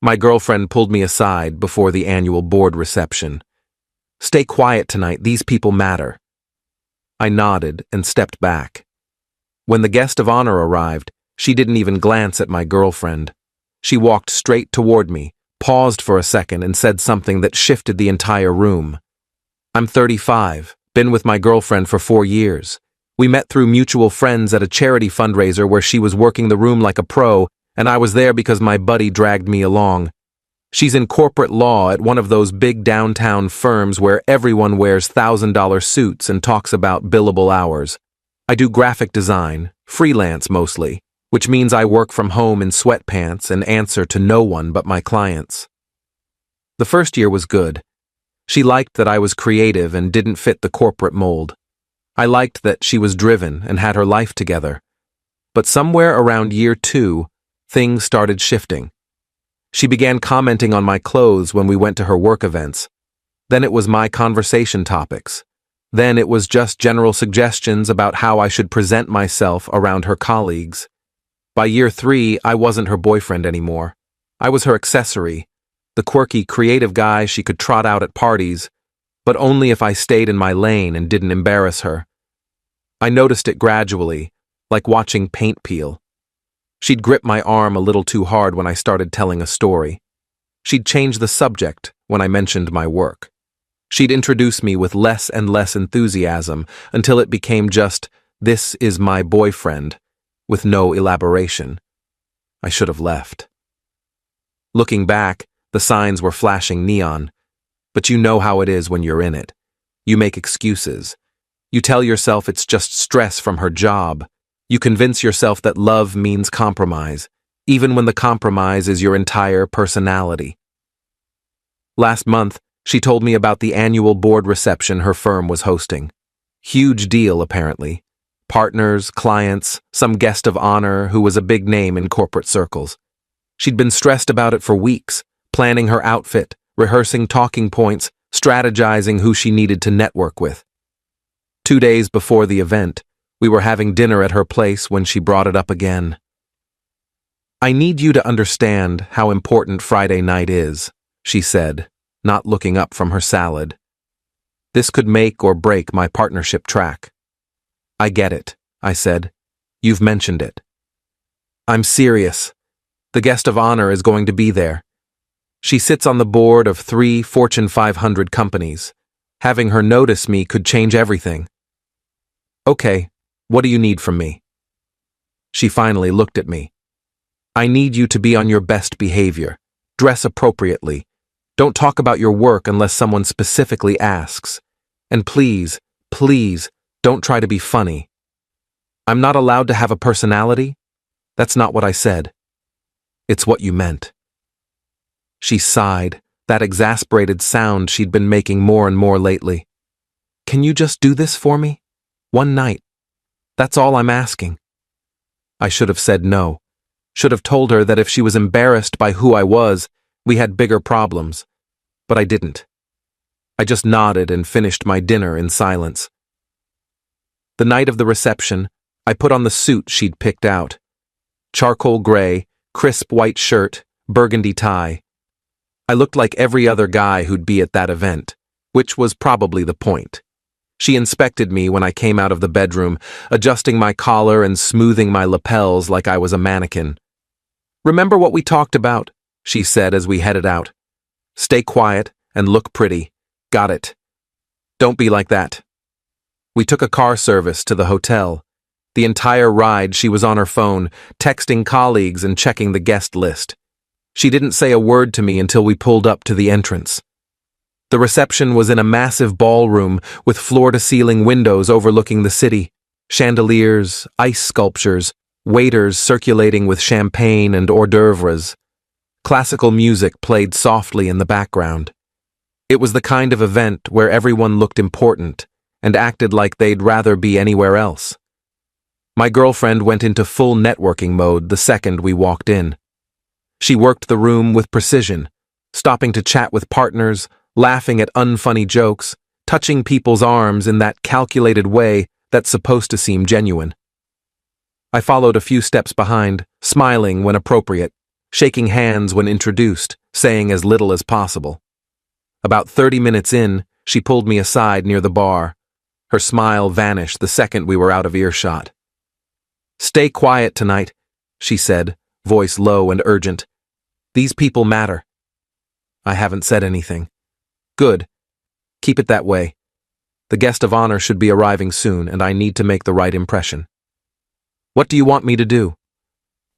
My girlfriend pulled me aside before the annual board reception. "Stay quiet tonight, these people matter." I nodded and stepped back. When the guest of honor arrived, she didn't even glance at my girlfriend. She walked straight toward me, paused for a second, and said something that shifted the entire room. "I'm 35, been with my girlfriend for 4 years. We met through mutual friends at a charity fundraiser where she was working the room like a pro, and I was there because my buddy dragged me along. She's in corporate law at one of those big downtown firms where everyone wears $1,000 suits and talks about billable hours. I do graphic design, freelance mostly, which means I work from home in sweatpants and answer to no one but my clients." The first year was good. She liked that I was creative and didn't fit the corporate mold. I liked that she was driven and had her life together. But somewhere around year 2, things started shifting. She began commenting on my clothes when we went to her work events. Then it was my conversation topics. Then it was just general suggestions about how I should present myself around her colleagues. By year 3, I wasn't her boyfriend anymore. I was her accessory, the quirky, creative guy she could trot out at parties, but only if I stayed in my lane and didn't embarrass her. I noticed it gradually, like watching paint peel. She'd grip my arm a little too hard when I started telling a story. She'd change the subject when I mentioned my work. She'd introduce me with less and less enthusiasm until it became just, "This is my boyfriend," with no elaboration. I should have left. Looking back, the signs were flashing neon. But you know how it is when you're in it. You make excuses. You tell yourself it's just stress from her job. You convince yourself that love means compromise, even when the compromise is your entire personality. Last month, she told me about the annual board reception her firm was hosting. Huge deal, apparently. Partners, clients, some guest of honor who was a big name in corporate circles. She'd been stressed about it for weeks, planning her outfit, rehearsing talking points, strategizing who she needed to network with. 2 days before the event, we were having dinner at her place when she brought it up again. "I need you to understand how important Friday night is," she said, not looking up from her salad. "This could make or break my partnership track." "I get it," I said. "You've mentioned it." "I'm serious. The guest of honor is going to be there. She sits on the board of 3 Fortune 500 companies. Having her notice me could change everything." "Okay, what do you need from me?" She finally looked at me. "I need you to be on your best behavior. Dress appropriately. Don't talk about your work unless someone specifically asks. And please, please, don't try to be funny." "I'm not allowed to have a personality?" "That's not what I said." "It's what you meant." She sighed, that exasperated sound she'd been making more and more lately. "Can you just do this for me? One night. That's all I'm asking." I should have said no. Should have told her that if she was embarrassed by who I was, we had bigger problems. But I didn't. I just nodded and finished my dinner in silence. The night of the reception, I put on the suit she'd picked out. Charcoal gray, crisp white shirt, burgundy tie. I looked like every other guy who'd be at that event, which was probably the point. She inspected me when I came out of the bedroom, adjusting my collar and smoothing my lapels like I was a mannequin. "Remember what we talked about?" she said as we headed out. "Stay quiet and look pretty. Got it. Don't be like that." We took a car service to the hotel. The entire ride she was on her phone, texting colleagues and checking the guest list. She didn't say a word to me until we pulled up to the entrance. The reception was in a massive ballroom with floor-to-ceiling windows overlooking the city, chandeliers, ice sculptures, waiters circulating with champagne and hors d'oeuvres. Classical music played softly in the background. It was the kind of event where everyone looked important and acted like they'd rather be anywhere else. My girlfriend went into full networking mode the second we walked in. She worked the room with precision, stopping to chat with partners, laughing at unfunny jokes, touching people's arms in that calculated way that's supposed to seem genuine. I followed a few steps behind, smiling when appropriate, shaking hands when introduced, saying as little as possible. About 30 minutes in, she pulled me aside near the bar. Her smile vanished the second we were out of earshot. "Stay quiet tonight," she said, voice low and urgent. "These people matter." I haven't said anything. Good. Keep it that way. The guest of honor should be arriving soon, and I need to make the right impression. What do you want me to do?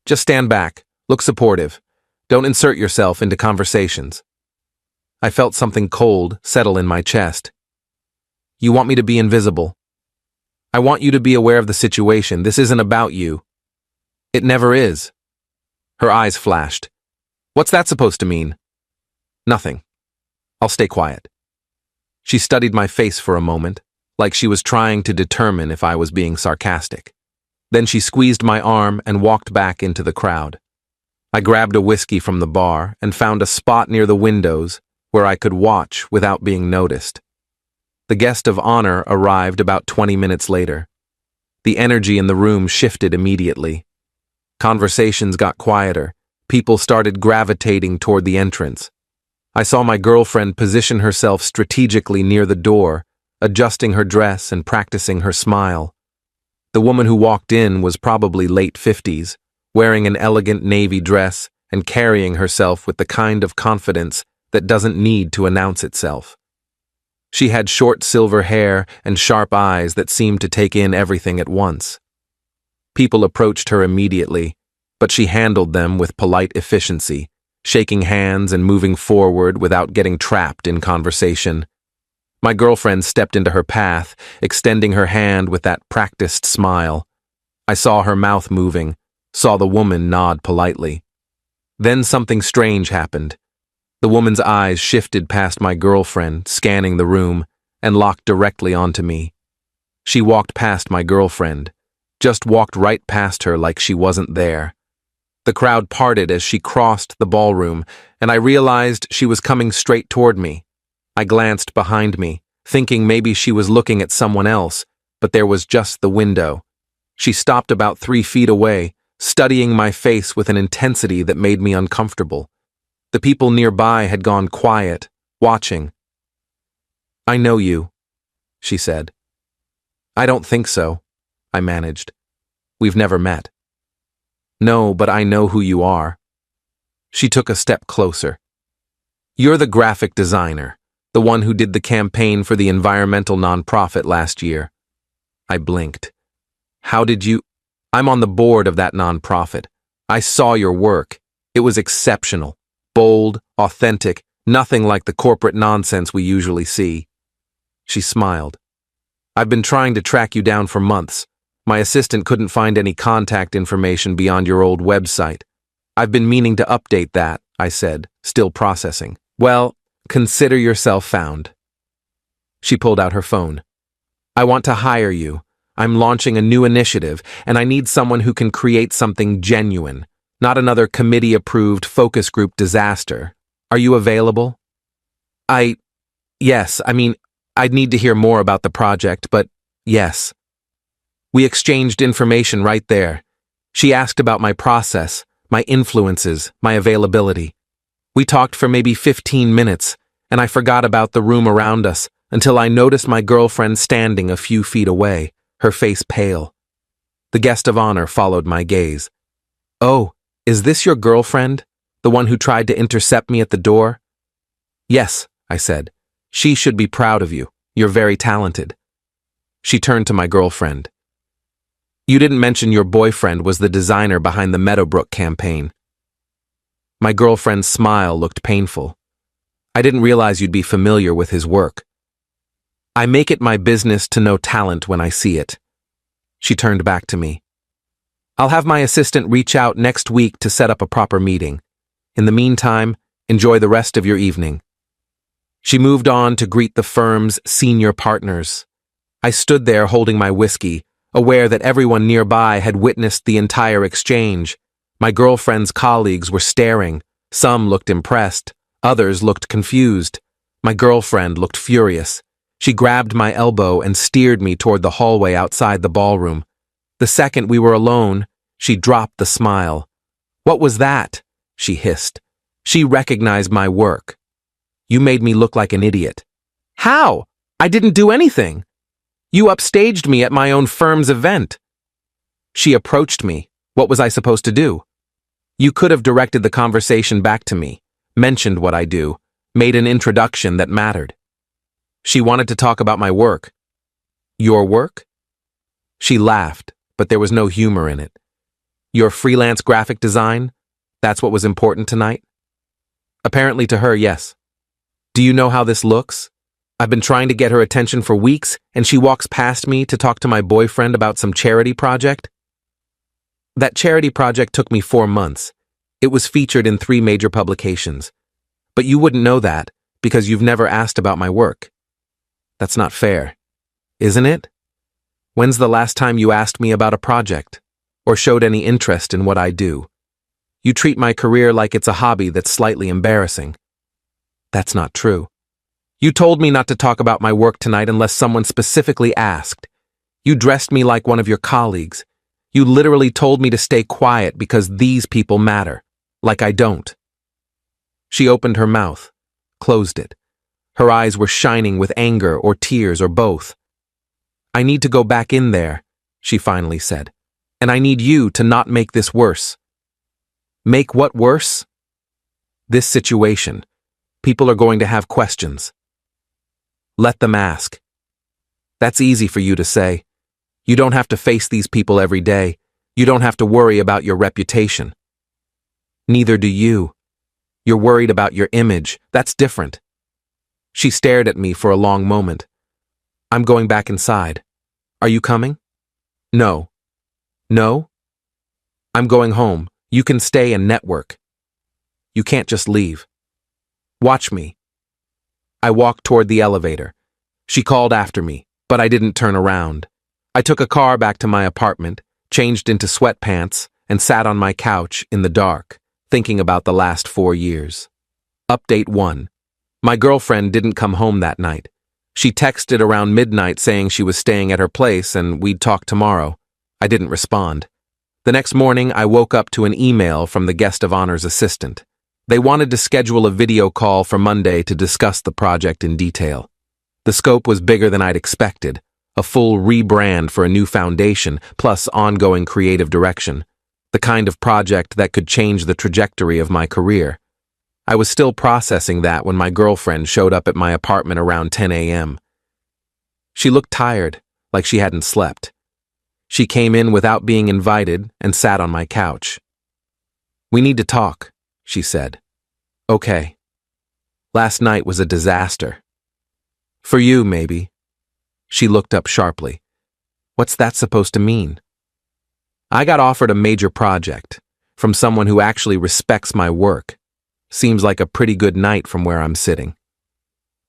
Just stand back, look supportive. Don't insert yourself into conversations. I felt something cold settle in my chest. You want me to be invisible? I want you to be aware of the situation. This isn't about you. It never is. Her eyes flashed. What's that supposed to mean? Nothing. I'll stay quiet. She studied my face for a moment, like she was trying to determine if I was being sarcastic. Then she squeezed my arm and walked back into the crowd. I grabbed a whiskey from the bar and found a spot near the windows where I could watch without being noticed. The guest of honor arrived about 20 minutes later. The energy in the room shifted immediately. Conversations got quieter. People started gravitating toward the entrance. I saw my girlfriend position herself strategically near the door, adjusting her dress and practicing her smile. The woman who walked in was probably late 50s, wearing an elegant navy dress and carrying herself with the kind of confidence that doesn't need to announce itself. She had short silver hair and sharp eyes that seemed to take in everything at once. People approached her immediately, but she handled them with polite efficiency, shaking hands and moving forward without getting trapped in conversation. My girlfriend stepped into her path, extending her hand with that practiced smile. I saw her mouth moving, saw the woman nod politely. Then something strange happened. The woman's eyes shifted past my girlfriend, scanning the room, and locked directly onto me. She walked past my girlfriend, just walked right past her like she wasn't there. The crowd parted as she crossed the ballroom, and I realized she was coming straight toward me. I glanced behind me, thinking maybe she was looking at someone else, but there was just the window. She stopped about 3 feet away, studying my face with an intensity that made me uncomfortable. The people nearby had gone quiet, watching. "I know you," she said. "I don't think so," I managed. "We've never met." "No, but I know who you are." She took a step closer. "You're the graphic designer, the one who did the campaign for the environmental nonprofit last year." I blinked. "How did you—" "I'm on the board of that nonprofit. I saw your work. It was exceptional. Bold, authentic, nothing like the corporate nonsense we usually see." She smiled. "I've been trying to track you down for months. My assistant couldn't find any contact information beyond your old website. I've been meaning to update that," I said, still processing. "Well, consider yourself found." She pulled out her phone. "I want to hire you. I'm launching a new initiative, and I need someone who can create something genuine. Not another committee-approved focus group disaster. Are you available?" Yes, I'd need to hear more about the project, but yes." We exchanged information right there. She asked about my process, my influences, my availability. We talked for maybe 15 minutes, and I forgot about the room around us until I noticed my girlfriend standing a few feet away, her face pale. The guest of honor followed my gaze. "Oh, is this your girlfriend? The one who tried to intercept me at the door?" "Yes," I said. "She should be proud of you. You're very talented." She turned to my girlfriend. "You didn't mention your boyfriend was the designer behind the Meadowbrook campaign." My girlfriend's smile looked painful. "I didn't realize you'd be familiar with his work." "I make it my business to know talent when I see it." She turned back to me. "I'll have my assistant reach out next week to set up a proper meeting. In the meantime, enjoy the rest of your evening." She moved on to greet the firm's senior partners. I stood there holding my whiskey, aware that everyone nearby had witnessed the entire exchange. My girlfriend's colleagues were staring. Some looked impressed. Others looked confused. My girlfriend looked furious. She grabbed my elbow and steered me toward the hallway outside the ballroom. The second we were alone, she dropped the smile. "What was that?" she hissed. She recognized my work. You made me look like an idiot. How? I didn't do anything. You upstaged me at my own firm's event. She approached me. What was I supposed to do? You could have directed the conversation back to me, mentioned what I do, made an introduction that mattered. She wanted to talk about my work. Your work? She laughed, but there was no humor in it. Your freelance graphic design? That's what was important tonight? Apparently to her, yes. Do you know how this looks? I've been trying to get her attention for weeks, and she walks past me to talk to my boyfriend about some charity project. That charity project took me 4 months. It was featured in 3 major publications. But you wouldn't know that because you've never asked about my work. That's not fair, isn't it? When's the last time you asked me about a project or showed any interest in what I do? You treat my career like it's a hobby that's slightly embarrassing. That's not true. You told me not to talk about my work tonight unless someone specifically asked. You dressed me like one of your colleagues. You literally told me to stay quiet because these people matter, like I don't. She opened her mouth, closed it. Her eyes were shining with anger or tears or both. I need to go back in there, she finally said, and I need you to not make this worse. Make what worse? This situation. People are going to have questions. Let them ask. That's easy for you to say. You don't have to face these people every day. You don't have to worry about your reputation. Neither do you. You're worried about your image. That's different. She stared at me for a long moment. I'm going back inside. Are you coming? No. No? I'm going home. You can stay and network. You can't just leave. Watch me. I walked toward the elevator. She called after me, but I didn't turn around. I took a car back to my apartment, changed into sweatpants, and sat on my couch in the dark, thinking about the last 4 years. Update 1. My girlfriend didn't come home that night. She texted around midnight saying she was staying at her place and we'd talk tomorrow. I didn't respond. The next morning, I woke up to an email from the guest of honor's assistant. They wanted to schedule a video call for Monday to discuss the project in detail. The scope was bigger than I'd expected, a full rebrand for a new foundation, plus ongoing creative direction, the kind of project that could change the trajectory of my career. I was still processing that when my girlfriend showed up at my apartment around 10 a.m. She looked tired, like she hadn't slept. She came in without being invited and sat on my couch. We need to talk, she said. Okay. Last night was a disaster. For you, maybe. She looked up sharply. What's that supposed to mean? I got offered a major project from someone who actually respects my work. Seems like a pretty good night from where I'm sitting.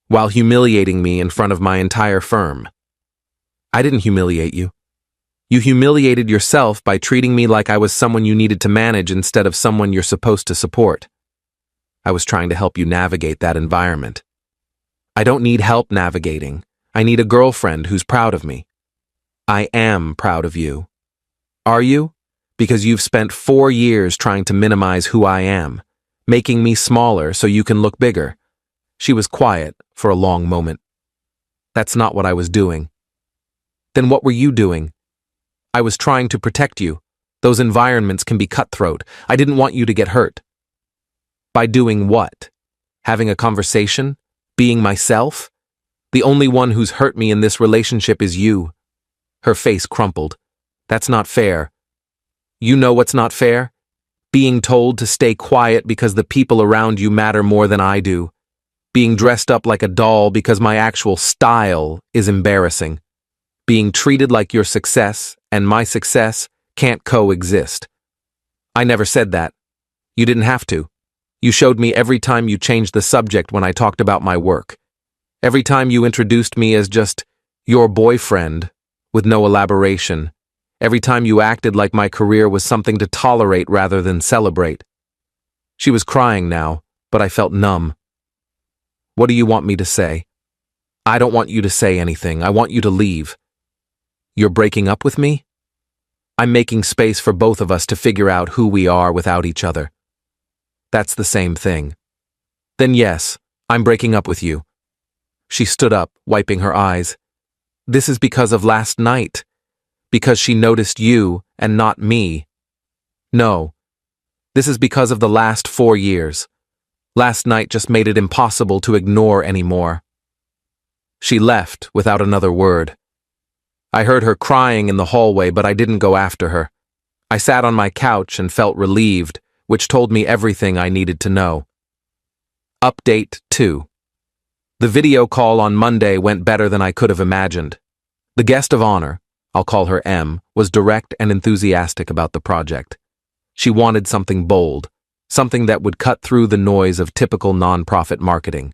While humiliating me in front of my entire firm. I didn't humiliate you. You humiliated yourself by treating me like I was someone you needed to manage instead of someone you're supposed to support. I was trying to help you navigate that environment. I don't need help navigating. I need a girlfriend who's proud of me. I am proud of you. Are you? Because you've spent 4 years trying to minimize who I am, making me smaller so you can look bigger. She was quiet for a long moment. That's not what I was doing. Then what were you doing? I was trying to protect you. Those environments can be cutthroat. I didn't want you to get hurt. By doing what? Having a conversation? Being myself? The only one who's hurt me in this relationship is you. Her face crumpled. That's not fair. You know what's not fair? Being told to stay quiet because the people around you matter more than I do. Being dressed up like a doll because my actual style is embarrassing. Being treated like your success and my success can't coexist. I never said that. You didn't have to. You showed me every time you changed the subject when I talked about my work. Every time you introduced me as just your boyfriend with no elaboration. Every time you acted like my career was something to tolerate rather than celebrate. She was crying now, but I felt numb. What do you want me to say? I don't want you to say anything. I want you to leave. You're breaking up with me? I'm making space for both of us to figure out who we are without each other. That's the same thing. Then yes, I'm breaking up with you. She stood up, wiping her eyes. This is because of last night. Because she noticed you and not me. No. This is because of the last 4 years. Last night just made it impossible to ignore anymore. She left without another word. I heard her crying in the hallway, but I didn't go after her. I sat on my couch and felt relieved, which told me everything I needed to know. Update 2. The video call on Monday went better than I could have imagined. The guest of honor, I'll call her M, was direct and enthusiastic about the project. She wanted something bold, something that would cut through the noise of typical nonprofit marketing.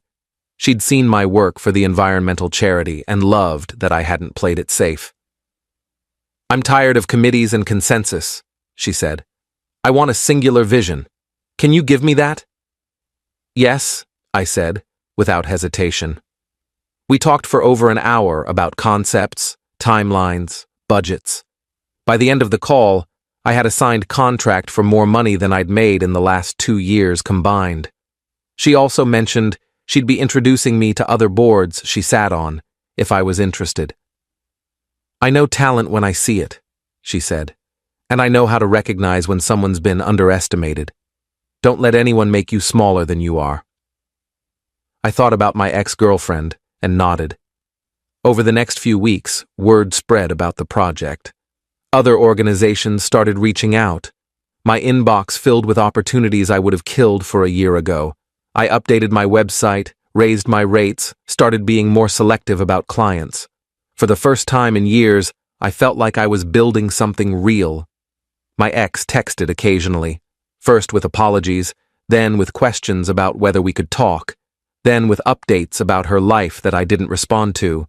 She'd seen my work for the environmental charity and loved that I hadn't played it safe. I'm tired of committees and consensus, she said. I want a singular vision. Can you give me that? Yes, I said, without hesitation. We talked for over an hour about concepts, timelines, budgets. By the end of the call, I had a signed contract for more money than I'd made in the last 2 years combined. She also mentioned she'd be introducing me to other boards she sat on, if I was interested. I know talent when I see it, she said, and I know how to recognize when someone's been underestimated. Don't let anyone make you smaller than you are. I thought about my ex-girlfriend and nodded. Over the next few weeks, word spread about the project. Other organizations started reaching out. My inbox filled with opportunities I would have killed for a year ago. I updated my website, raised my rates, started being more selective about clients. For the first time in years, I felt like I was building something real. My ex texted occasionally, first with apologies, then with questions about whether we could talk, then with updates about her life that I didn't respond to.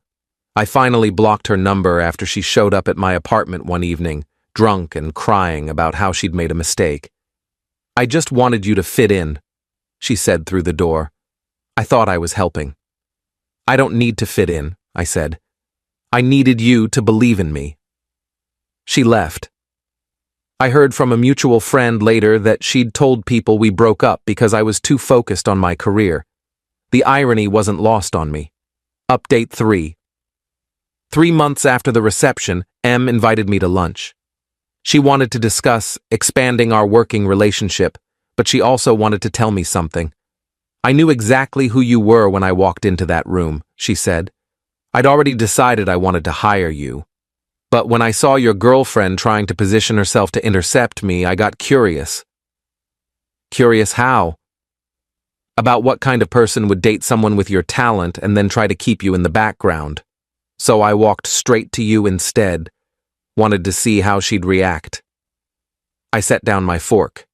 I finally blocked her number after she showed up at my apartment one evening, drunk and crying about how she'd made a mistake. I just wanted you to fit in, she said through the door. I thought I was helping. I don't need to fit in, I said. I needed you to believe in me. She left. I heard from a mutual friend later that she'd told people we broke up because I was too focused on my career. The irony wasn't lost on me. Update 3. 3 months after the reception, M invited me to lunch. She wanted to discuss expanding our working relationship, but she also wanted to tell me something. I knew exactly who you were when I walked into that room, she said. I'd already decided I wanted to hire you. But when I saw your girlfriend trying to position herself to intercept me, I got curious. Curious how? About what kind of person would date someone with your talent and then try to keep you in the background. So I walked straight to you instead, wanted to see how she'd react. I set down my fork.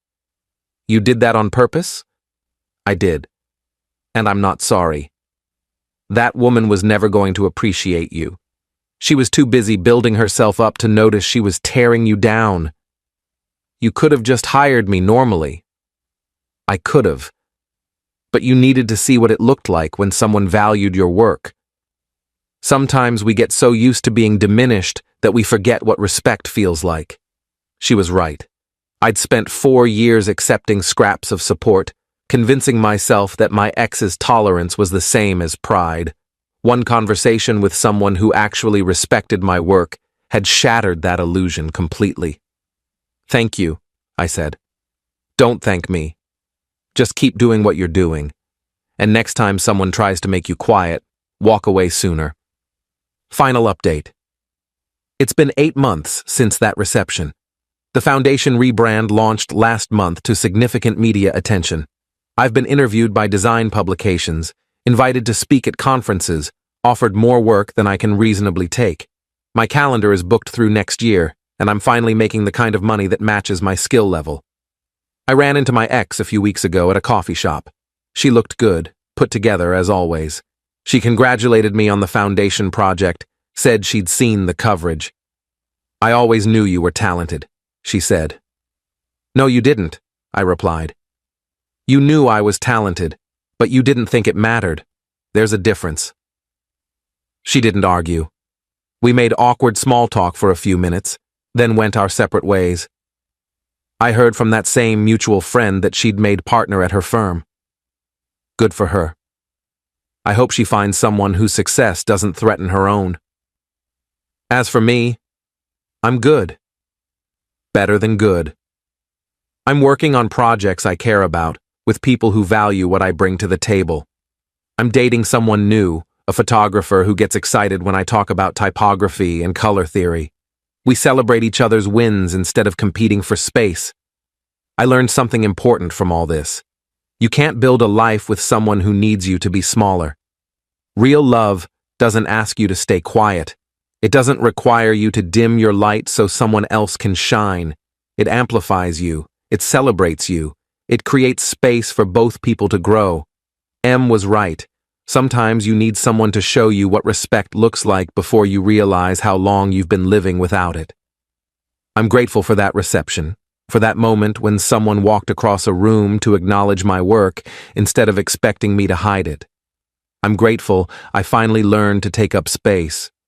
You did that on purpose? I did. And I'm not sorry. That woman was never going to appreciate you. She was too busy building herself up to notice she was tearing you down. You could have just hired me normally. I could have. But you needed to see what it looked like when someone valued your work. Sometimes we get so used to being diminished that we forget what respect feels like. She was right. I'd spent 4 years accepting scraps of support, convincing myself that my ex's tolerance was the same as pride. One conversation with someone who actually respected my work had shattered that illusion completely. Thank you, I said. Don't thank me. Just keep doing what you're doing. And next time someone tries to make you quiet, walk away sooner. Final update. It's been 8 months since that reception. The foundation rebrand launched last month to significant media attention. I've been interviewed by design publications, invited to speak at conferences, offered more work than I can reasonably take. My calendar is booked through next year, and I'm finally making the kind of money that matches my skill level. I ran into my ex a few weeks ago at a coffee shop. She looked good, put together as always. She congratulated me on the foundation project, said she'd seen the coverage. I always knew you were talented, she said. No, you didn't, I replied. You knew I was talented, but you didn't think it mattered. There's a difference. She didn't argue. We made awkward small talk for a few minutes, then went our separate ways. I heard from that same mutual friend that she'd made partner at her firm. Good for her. I hope she finds someone whose success doesn't threaten her own. As for me, I'm good. Better than good. I'm working on projects I care about, with people who value what I bring to the table. I'm dating someone new, a photographer who gets excited when I talk about typography and color theory. We celebrate each other's wins instead of competing for space. I learned something important from all this. You can't build a life with someone who needs you to be smaller. Real love doesn't ask you to stay quiet. It doesn't require you to dim your light so someone else can shine. It amplifies you. It celebrates you. It creates space for both people to grow. M was right. Sometimes you need someone to show you what respect looks like before you realize how long you've been living without it. I'm grateful for that reception, for that moment when someone walked across a room to acknowledge my work instead of expecting me to hide it. I'm grateful I finally learned to take up space,